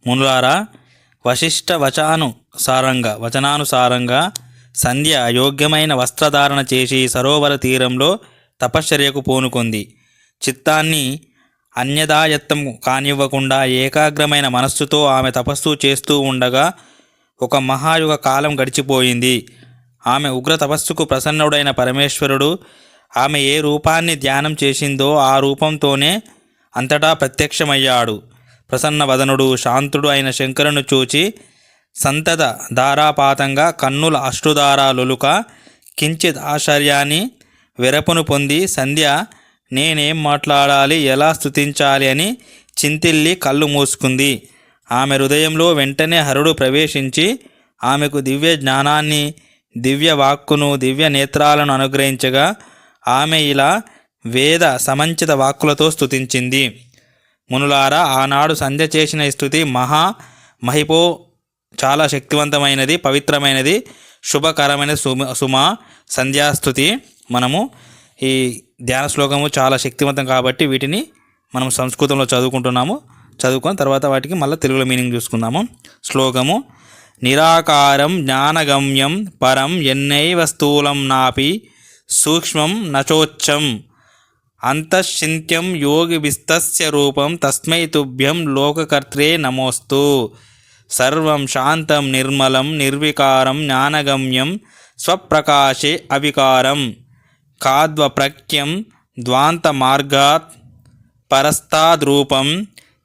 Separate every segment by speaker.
Speaker 1: మునులారా, వశిష్ఠ వచనానుసారంగా సంధ్య యోగ్యమైన వస్త్రధారణ చేసి సరోవర తీరంలో తపశ్చర్యకు పూనుకుంది. చిత్తాన్ని అన్యదాయత్తం కానివ్వకుండా ఏకాగ్రమైన మనస్సుతో ఆమె తపస్సు చేస్తూ ఉండగా ఒక మహాయుగ కాలం గడిచిపోయింది. ఆమె ఉగ్ర తపస్సుకు ప్రసన్నుడైన పరమేశ్వరుడు ఆమె ఏ రూపాన్ని ధ్యానం చేసిందో ఆ రూపంతోనే అంతటా ప్రత్యక్షమయ్యాడు. ప్రసన్నవదనుడు శాంతుడు అయిన శంకరుని చూచి సంతత ధారాపాతంగా కన్నుల అశ్రుధారాలొలుక కించిత్ ఆశ్చర్యాన్ని వెరపును పొంది సంధ్య నేనేం మాట్లాడాలి, ఎలా స్తుతించాలి అని చింతిల్లి కళ్ళు మూసుకుంది. ఆమె హృదయంలో వెంటనే హరుడు ప్రవేశించి ఆమెకు దివ్య జ్ఞానాన్ని, దివ్య వాక్కును, దివ్య నేత్రాలను అనుగ్రహించగా ఆమె ఇలా వేద సమంచిత వాక్కులతో స్తుతించింది. మునులారా, ఆనాడు సంధ్య చేసిన ఈ స్తుతి మహిపో చాలా శక్తివంతమైనది, పవిత్రమైనది, శుభకరమైన సుమ సంధ్యాస్తుతి. మనము ఈ ధ్యాన శ్లోకము చాలా శక్తివంతం కాబట్టి వీటిని మనం సంస్కృతంలో చదువుకొని తర్వాత వాటికి మళ్ళీ తెలుగులో మీనింగ్ చూసుకుందాము. శ్లోకము: నిరాకారం జ్ఞానగమ్యం పరం ఎన్నైవ స్థూలం నాపి సూక్ష్మం నచోచ్చం అంతశ్చింత్యం యోగి విస్తస్య రూపం తస్మై తుభ్యం లోకకర్త్రే నమోస్తు. సర్వం శాంతం నిర్మలం నిర్వికారం జ్ఞానగమ్యం స్వప్రకాశే అవికారం కాద్వప్రఖ్యం ద్వాంత మార్గాత్ పరస్తాద్రూపం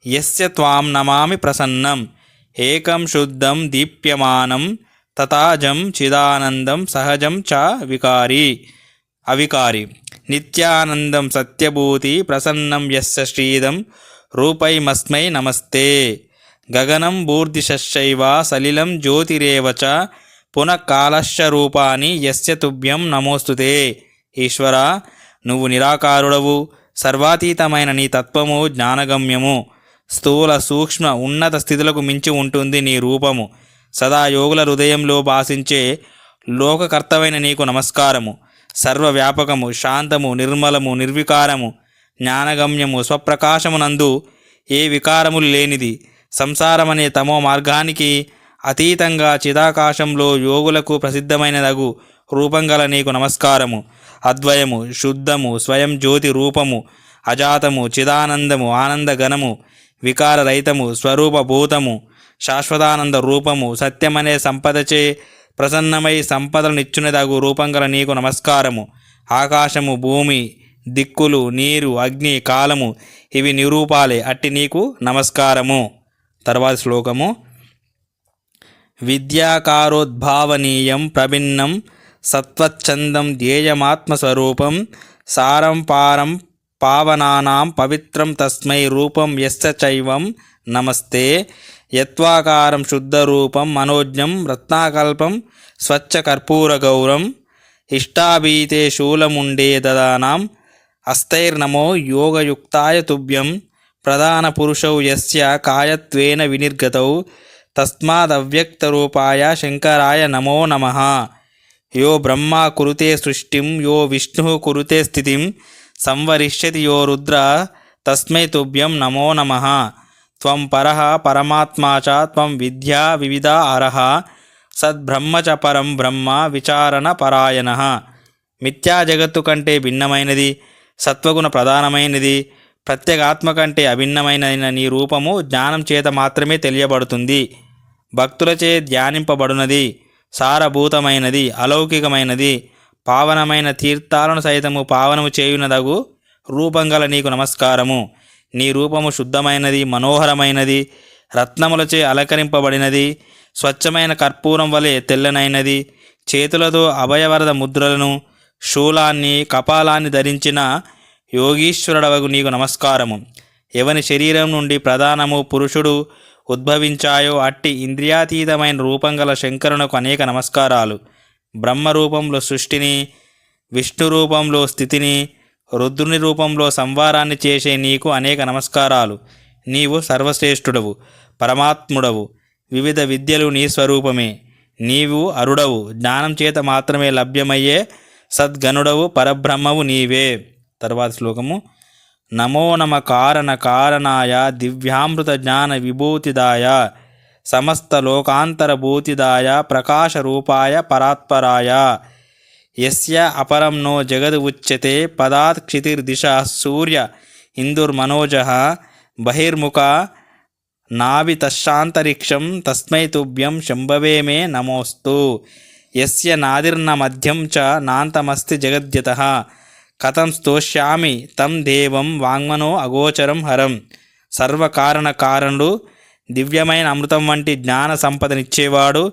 Speaker 1: యస్య త్వాం నమామి ప్రసన్నం ఏకం శుద్ధం దీప్యమానం తథాజం చిదానందం సహజం చ అవికారి నిత్యానందం సత్యభూతి ప్రసన్నం యస్య శ్రీదం రూపైమస్మై నమస్తే. గగనం భూర్దిశైవ సలిలం జ్యోతిరేవ చ పునః కాలశ్చ రూపాని యస్య తుభ్యం నమోస్తుతే. ఈశ్వర, నువ్వు నిరాకారుడవు, సర్వాతీతమైన నీ తత్వము జ్ఞానగమ్యము, స్థూల సూక్ష్మ ఉన్నత స్థితులకు మించి ఉంటుంది నీ రూపము. సదా యోగుల హృదయంలో భాషించే లోకకర్తవైన నీకు నమస్కారము. సర్వవ్యాపకము, శాంతము, నిర్మలము, నిర్వికారము, జ్ఞానగమ్యము, స్వప్రకాశమునందు ఏ వికారములు లేనిది, సంసారమనే తమో మార్గానికి అతీతంగా చిదాకాశంలో యోగులకు ప్రసిద్ధమైనదగు రూపంగల నీకు నమస్కారము. అద్వయము, శుద్ధము, స్వయం జ్యోతి రూపము, అజాతము, చిదానందము, ఆనందగణము, వికారరహితము, స్వరూపభూతము, శాశ్వతానంద రూపము, సత్యమనే సంపదచే ప్రసన్నమై సంపదలనిచ్చునదగు రూపంగల నీకు నమస్కారము. ఆకాశము, భూమి, దిక్కులు, నీరు, అగ్ని, కాలము ఇవి నిరూపాలే, అట్టి నీకు నమస్కారము. తర్వాత శ్లోకము: విద్యాకారోద్భావనీయం ప్రభిన్నం సత్వచ్ఛందం ధ్యేయమాత్మస్వరూపం సారం పారం పావనానాం పవిత్రం తస్మై రూపం యస్య చైవం నమస్తే. యత్వాకారం శుద్ధరూపం మనోజ్ఞం రత్నాకల్పం స్వచ్ఛకర్పూరగౌరం ఇష్టాభీతే శూలముండే దదానాం అస్తైర్నమో యోగయుక్తాయ తుభ్యం. ప్రధాన పురుషౌ యస్య కాయత్వేన వినిర్గతౌ తస్మాదవ్యక్తరూపాయ శంకరాయ నమో నమః. యో బ్రహ్మా కురుతే సృష్టిం యో విష్ణుః కురుతే స్థితిం సంవరిష్యతి యో రుద్ర తస్మై తుభ్యం నమో నమః. త్వం పరః పరమాత్మా చ త్వం విద్యా వివిధా అరః సద్బ్రహ్మ చ పరం బ్రహ్మ విచారణ పరాయణః. మిథ్యా జగత్తు కంటే భిన్నమైనది, సత్వగుణ ప్రధానమైనది, ప్రత్యేగాత్మ కంటే అభిన్నమైన నీ రూపము జ్ఞానం చేత మాత్రమే తెలియబడుతుంది. భక్తులచే ధ్యానింపబడునది, సారభూతమైనది, అలౌకికమైనది, పావనమైన తీర్థాలను సైతము పావనము చేయునదగు రూపంగల నీకు నమస్కారము. నీ రూపము శుద్ధమైనది, మనోహరమైనది, రత్నములచే అలంకరింపబడినది, స్వచ్ఛమైన కర్పూరం వలె తెల్లనైనది, చేతులతో అభయవరద ముద్రలను, శూలాన్ని, కపాలాన్ని ధరించిన యోగీశ్వరుడవగు నీకు నమస్కారము. ఎవని శరీరం నుండి ప్రధానము పురుషుడు ఉద్భవించాయో అట్టి ఇంద్రియాతీతమైన రూపంగల శంకరునకు అనేక నమస్కారాలు. బ్రహ్మరూపంలో సృష్టిని, విష్ణు రూపంలో స్థితిని, రుద్రుని రూపంలో సంవారాన్ని చేసే నీకు అనేక నమస్కారాలు. నీవు సర్వశ్రేష్ఠుడవు, పరమాత్ముడవు, వివిధ విద్యలు నీ స్వరూపమే. నీవు అరుడవు, జ్ఞానం చేత మాత్రమే లభ్యమయ్యే సద్గనుడవు, పరబ్రహ్మవు నీవే. తర్వాత శ్లోకము: నమో నమ కారణ కారణాయ దివ్యామృత జ్ఞాన విభూతిదాయ సమస్త లోకాంతరభూతిదాయ ప్రకాశ రూపాయ పరాత్పరాయ యస్య అపరం నో జగద్ ఉచ్యతే పదాత్ క్షితిర్దిశ సూర్య ఇందుర్మనోజః బహిర్ముఖ నాభితశాంతరిక్షం తస్మై తుభ్యం శంభవే మే నమోస్తు యస్య నాదిర్న మధ్యం చ నాంతమస్తి జగద్యతః కథం స్తోష్యామి తం దేవం వాంగ్మనో అగోచరం హరం సర్వకారణ కారణుడు దివ్యమైన అమృతం వంటి జ్ఞాన సంపదనిచ్చేవాడు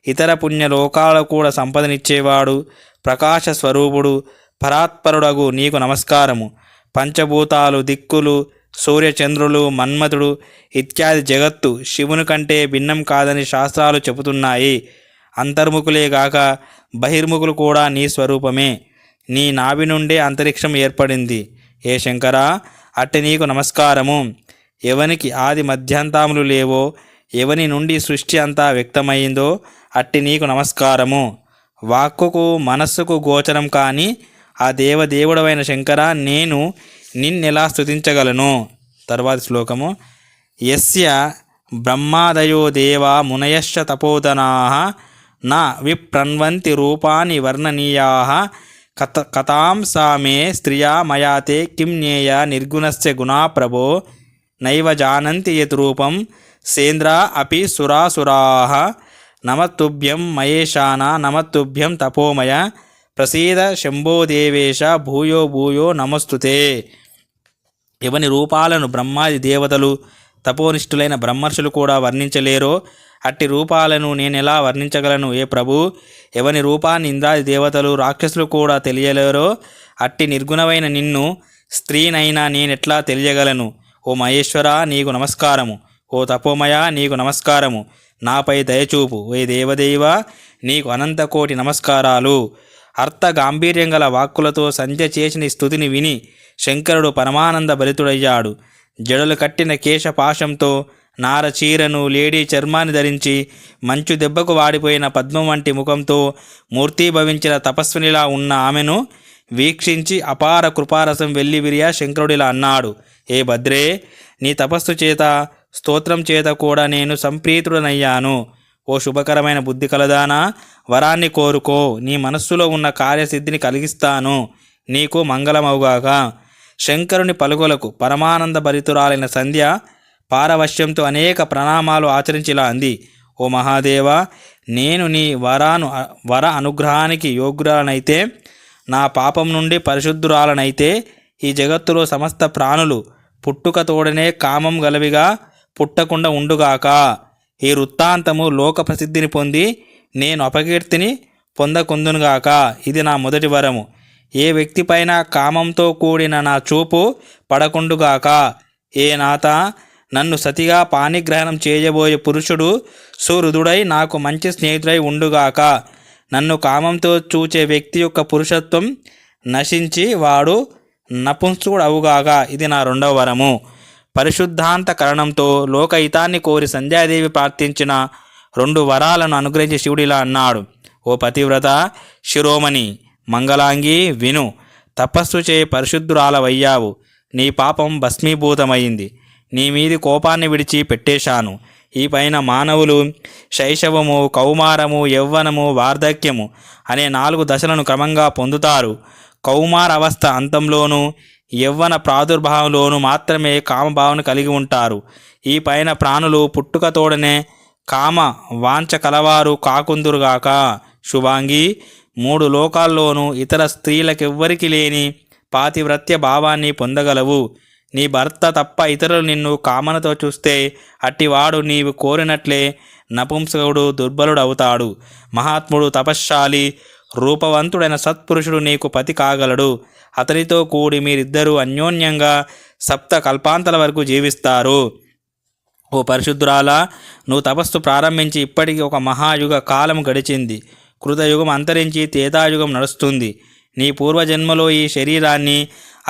Speaker 1: ఇతర పుణ్యలోకాలకు కూడా సంపదనిచ్చేవాడు ప్రకాశ స్వరూపుడు పరాత్పరుడగు నీకు నమస్కారము. పంచభూతాలు దిక్కులు సూర్యచంద్రులు మన్మథుడు ఇత్యాది జగత్తు శివుని కంటే భిన్నం కాదని శాస్త్రాలు చెబుతున్నాయి. అంతర్ముఖులే గాక బహిర్ముఖులు కూడా నీ స్వరూపమే. నీ నాభి నుండే అంతరిక్షం ఏర్పడింది. ఏ శంకరా, అట్టి నీకు నమస్కారము. ఎవనికి ఆది మధ్యాంతములు లేవో, ఎవని నుండి సృష్టి అంతా వ్యక్తమైందో అట్టి నీకు నమస్కారము. వాక్కుకు మనస్సుకు గోచరం కాని ఆ దేవదేవుడవైన శంకర, నేను నిన్నెలా స్తుతించగలను? తర్వాతి శ్లోకము. యస్య బ్రహ్మాదయో దేవా మునయశ్చ తపోధనాః నా విప్రన్వంతి రూపాని వర్ణనీయాః కథాం సా మే స్త్రియా మయాతే కిం జ్ఞేయ నిర్గుణస్య గుణా ప్రభో నైవ జానంతి యత్ రూపం సేంద్రా అపి సురాసురాః నమస్తుభ్యం మయేశాన నమస్తుభ్యం తపోమయ ప్రసీద శంభోదేవేశ భూయో భూయో నమస్తుతే. ఎవని రూపాలను బ్రహ్మాది దేవతలు తపోనిష్ఠులైన బ్రహ్మర్షులు కూడా వర్ణించలేరో అట్టి రూపాలను నేనెలా వర్ణించగలను? ఏ ప్రభు, ఎవని రూపాన్ని ఇంద్రాది దేవతలు రాక్షసులు కూడా తెలియలేరో అట్టి నిర్గుణమైన నిన్ను స్త్రీనైనా నేనెట్లా తెలియగలను? ఓ మహేశ్వర, నీకు నమస్కారము. ఓ తపోమయ, నీకు నమస్కారము. నాపై దయచూపు. ఓ దేవదేవ, నీకు అనంతకోటి నమస్కారాలు. అర్థ గాంభీర్యం గల వాక్కులతో సంధ్య చేసిన స్తుతిని విని శంకరుడు పరమానంద భరితుడయ్యాడు. జడలు కట్టిన కేశపాశంతో నారచీరను లేడీ చర్మాన్ని ధరించి మంచు దెబ్బకు వాడిపోయిన పద్మం వంటి ముఖంతో మూర్తీభవించిన తపస్వినిలా ఉన్న ఆమెను వీక్షించి అపార కృపారసం వెల్లివిరియా శంకరుడిలా అన్నాడు. ఏ భద్రే, నీ తపస్సు చేత స్తోత్రం చేత కూడా నేను సంప్రీతుడనయ్యాను. ఓ శుభకరమైన బుద్ధి కలదానా, వరాన్ని కోరుకో. నీ మనస్సులో ఉన్న కార్యసిద్ధిని కలిగిస్తాను. నీకు మంగళమవుగాక. శంకరుని పలుకులకు పరమానంద భరితురాలైన సంధ్య పారవశ్యంతో అనేక ప్రణామాలు ఆచరించిలా అంది. ఓ మహాదేవ, నేను నీ వర అనుగ్రహానికి యోగ్యురాలనైతే, నా పాపం నుండి పరిశుద్ధురాలనైతే ఈ జగత్తులో సమస్త ప్రాణులు పుట్టుకతోడనే కామం గలవిగా పుట్టకుండా ఉండుగాక. ఈ వృత్తాంతము లోక ప్రసిద్ధిని పొంది నేను అపకీర్తిని పొందకుందునుగాక. ఇది నా మొదటి వరము. ఏ వ్యక్తిపైన కామంతో కూడిన నా చూపు పడకుండుగాక. ఏ నాథ, నన్ను సతిగా పాణిగ్రహణం చేయబోయే పురుషుడు సుహృదుడై నాకు మంచి స్నేహితుడై ఉండుగాక. నన్ను కామంతో చూచే వ్యక్తి యొక్క పురుషత్వం నశించి వాడు నపుంసకుడు అవుగాక. ఇది నా రెండవ వరము. పరిశుద్ధాంతకరణంతో లోకహితాన్ని కోరి సంధ్యాదేవి ప్రార్థించిన 2 వరాలను అనుగ్రహించి శివుడిలా అన్నాడు. ఓ పతివ్రత శిరోమణి మంగళాంగి, విను. తపస్సు చే పరిశుద్ధురాలవయ్యావు. నీ పాపం భస్మీభూతమైంది. నీ మీది కోపాన్ని విడిచి పెట్టేశాను. ఈ పైన మానవులు శైశవము, కౌమారము, యవ్వనము, వార్ధక్యము అనే 4 దశలను క్రమంగా పొందుతారు. కౌమార అవస్థ అంతంలోనూ యవ్వన ప్రాదుర్భావంలోనూ మాత్రమే కామభావన కలిగి ఉంటారు. ఈ పైన ప్రాణులు పుట్టుకతోడనే కామ వాంఛ కలవారు కాకుందురుగాక. శుభాంగి, 3 లోకాల్లోనూ ఇతర స్త్రీలకెవ్వరికి లేని పాతివ్రత్య భావాన్ని పొందగలవు. నీ భర్త తప్ప ఇతరులు నిన్ను కామనతో చూస్తే అట్టివాడు నీవు కోరినట్లే నపుంసకుడు, దుర్బలుడు అవుతాడు. మహాత్ముడు, తపశ్శాలి, రూపవంతుడైన సత్పురుషుడు నీకు పతి కాగలడు. అతనితో కూడి మీరిద్దరూ అన్యోన్యంగా 7 కల్పాంతల వరకు జీవిస్తారు. ఓ పరిశుద్ధురాలా, నువ్వు తపస్సు ప్రారంభించి ఇప్పటికీ ఒక మహాయుగ కాలం గడిచింది. కృతయుగం అంతరించి త్రేతాయుగం నడుస్తుంది. నీ పూర్వజన్మలో ఈ శరీరాన్ని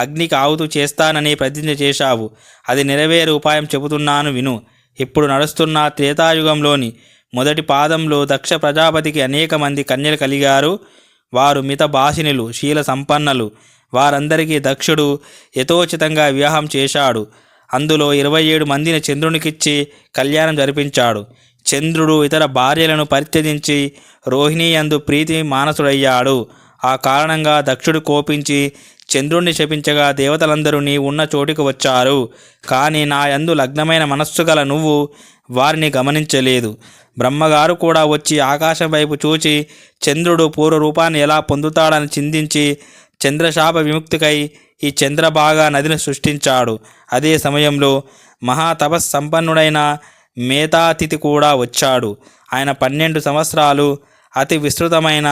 Speaker 1: అగ్నికి ఆహుతు చేస్తానని ప్రతిజ్ఞ చేశావు. అది నెరవేరు ఉపాయం చెబుతున్నాను, విను. ఇప్పుడు నడుస్తున్న త్రేతాయుగంలోని మొదటి పాదంలో దక్ష ప్రజాపతికి అనేక మంది కన్యలు కలిగారు. వారు మిత భాషిణులు, శీల సంపన్నలు. వారందరికీ దక్షుడు యథోచితంగా వివాహం చేశాడు. అందులో 27 మందిని చంద్రునికిచ్చి కళ్యాణం జరిపించాడు. చంద్రుడు ఇతర భార్యలను పరిత్యజించి రోహిణీయందు ప్రీతి మానసుడయ్యాడు. ఆ కారణంగా దక్షుడు కోపించి చంద్రుణ్ణి శపించగా దేవతలందరూ నీ ఉన్న చోటికి వచ్చారు. కానీ నా యందు లగ్నమైన మనస్సు గల నువ్వు వారిని గమనించలేదు. బ్రహ్మగారు కూడా వచ్చి ఆకాశం వైపు చూచి చంద్రుడు పూర్వరూపాన్ని ఎలా పొందుతాడని చింతించి చంద్రశాప విముక్తికై ఈ చంద్రభాగా నదిని సృష్టించాడు. అదే సమయంలో మహాతపస్సంపన్నుడైన మేతాతిథి కూడా వచ్చాడు. ఆయన 12 సంవత్సరాలు అతి విస్తృతమైన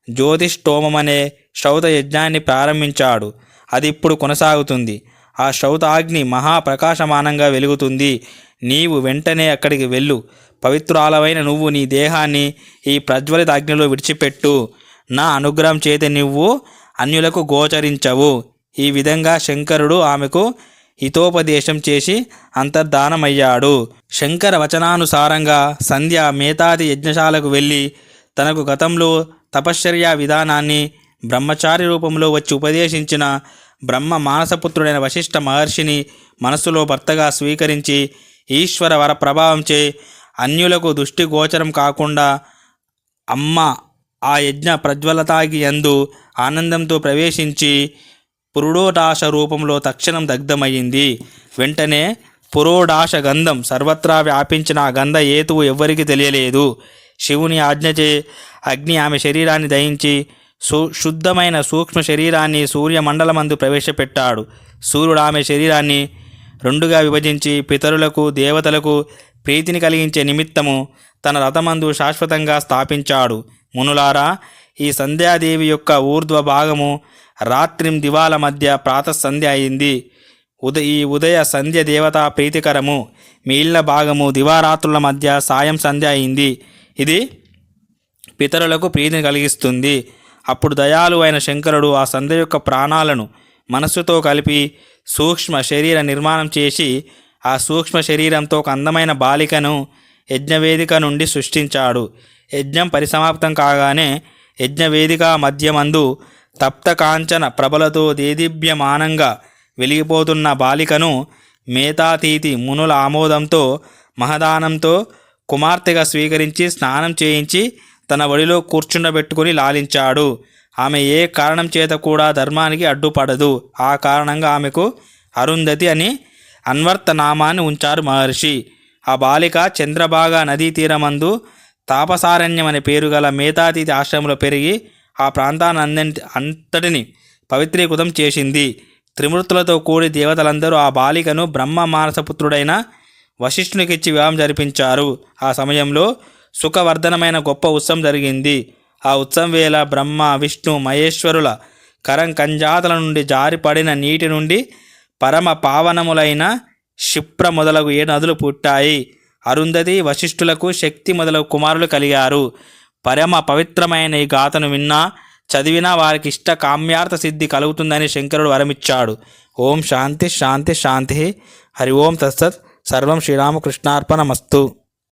Speaker 1: జ్యోతిష్టోమమనే శ్రౌత యజ్ఞాన్ని ప్రారంభించాడు. అది ఇప్పుడు కొనసాగుతుంది. ఆ శ్రౌతాగ్ని మహాప్రకాశమానంగా వెలుగుతుంది. నీవు వెంటనే అక్కడికి వెళ్ళు. పవిత్రాలవైన నువ్వు నీ దేహాన్ని ఈ ప్రజ్వలిత అగ్నిలో విడిచిపెట్టు. నా అనుగ్రహం చేత నువ్వు అన్యులకు గోచరించవు. ఈ విధంగా శంకరుడు ఆమెకు హితోపదేశం చేసి అంతర్ధానమయ్యాడు. శంకర వచనానుసారంగా సంధ్య మేతాది యజ్ఞశాలకు వెళ్ళి తనకు గతంలో తపశ్చర్యా విధానాన్ని బ్రహ్మచారి రూపంలో వచ్చి ఉపదేశించిన బ్రహ్మ మానసపుత్రుడైన వశిష్ఠ మహర్షిని మనస్సులో భర్తగా స్వీకరించి ఈశ్వర వర ప్రభావంచే అన్యులకు దృష్టి గోచరం కాకుండా అమ్మ ఆ యజ్ఞ ప్రజ్వలతాగి యందు ఆనందంతో ప్రవేశించి పురుడోడాశ రూపంలో తక్షణం దగ్ధమయ్యింది. వెంటనే పురోడాశ గంధం సర్వత్రా వ్యాపించిన ఆ గంధ హేతువు ఎవ్వరికీ తెలియలేదు. శివుని ఆజ్ఞచే అగ్ని ఆమె శరీరాన్ని దహించి శుద్ధమైన సూక్ష్మ శరీరాన్ని సూర్యమండలమందు ప్రవేశపెట్టాడు. సూర్యుడు ఆమె శరీరాన్ని 2గా విభజించి పితరులకు దేవతలకు ప్రీతిని కలిగించే నిమిత్తము తన రథమందు శాశ్వతంగా స్థాపించాడు. మునులారా, ఈ సంధ్యాదేవి యొక్క ఊర్ధ్వ భాగము రాత్రిం దివాల మధ్య ప్రాతఃసంధ్య అయింది. ఈ ఉదయ సంధ్య దేవతా ప్రీతికరము. మిగిలిన భాగము దివారాత్రుల మధ్య సాయం సంధ్య అయింది. ఇది పితరులకు ప్రీతిని కలిగిస్తుంది. అప్పుడు దయాలు అయిన శంకరుడు ఆ సంధ్య యొక్క ప్రాణాలను మనస్సుతో కలిపి సూక్ష్మ శరీర నిర్మాణం చేసి ఆ సూక్ష్మ శరీరంతో ఒక అందమైన బాలికను యజ్ఞవేదిక నుండి సృష్టించాడు. యజ్ఞం పరిసమాప్తం కాగానే యజ్ఞవేదిక మధ్యమందు తప్త కాంచన ప్రభలతో దేదీప్యమానంగా వెలిగిపోతున్న బాలికను మేతాతీతి మునుల ఆమోదంతో మహదానంతో కుమార్తెగా స్వీకరించి స్నానం చేయించి తన ఒడిలో కూర్చుండబెట్టుకుని లాలించాడు. ఆమె ఏ కారణం చేత కూడా ధర్మానికి అడ్డుపడదు. ఆ కారణంగా ఆమెకు అరుంధతి అని అన్వర్త నామాన్ని ఉంచారు మహర్షి. ఆ బాలిక చంద్రభాగా నదీ తీరమందు తాపసారణ్యం అనే పేరు గల మేతాతీతి ఆశ్రమంలో పెరిగి ఆ ప్రాంతాన్ని అంతటిని పవిత్రీకృతం చేసింది. త్రిమూర్తులతో కూడి దేవతలందరూ ఆ బాలికను బ్రహ్మ మానసపుత్రుడైన వశిష్ఠునికిచ్చి వివాహం జరిపించారు. ఆ సమయంలో సుఖవర్ధనమైన గొప్ప ఉత్సవం జరిగింది. ఆ ఉత్సవం వేళ బ్రహ్మ విష్ణు మహేశ్వరుల కంజాతల నుండి జారిపడిన నీటి నుండి పరమ పావనములైన క్షిప్ర మొదలగు 7 నదులు పుట్టాయి. అరుంధతి వశిష్ఠులకు శక్తి మొదలగు కుమారులు కలిగారు. పరమ పవిత్రమైన ఈ గాథను విన్నా చదివినా వారికి ఇష్ట కామ్యార్థ సిద్ధి కలుగుతుందని శంకరుడు వరమిచ్చాడు. ఓం శాంతి శాంతి శాంతి. హరి ఓం తత్సత్. సర్వం శ్రీరామకృష్ణార్పణమస్తు.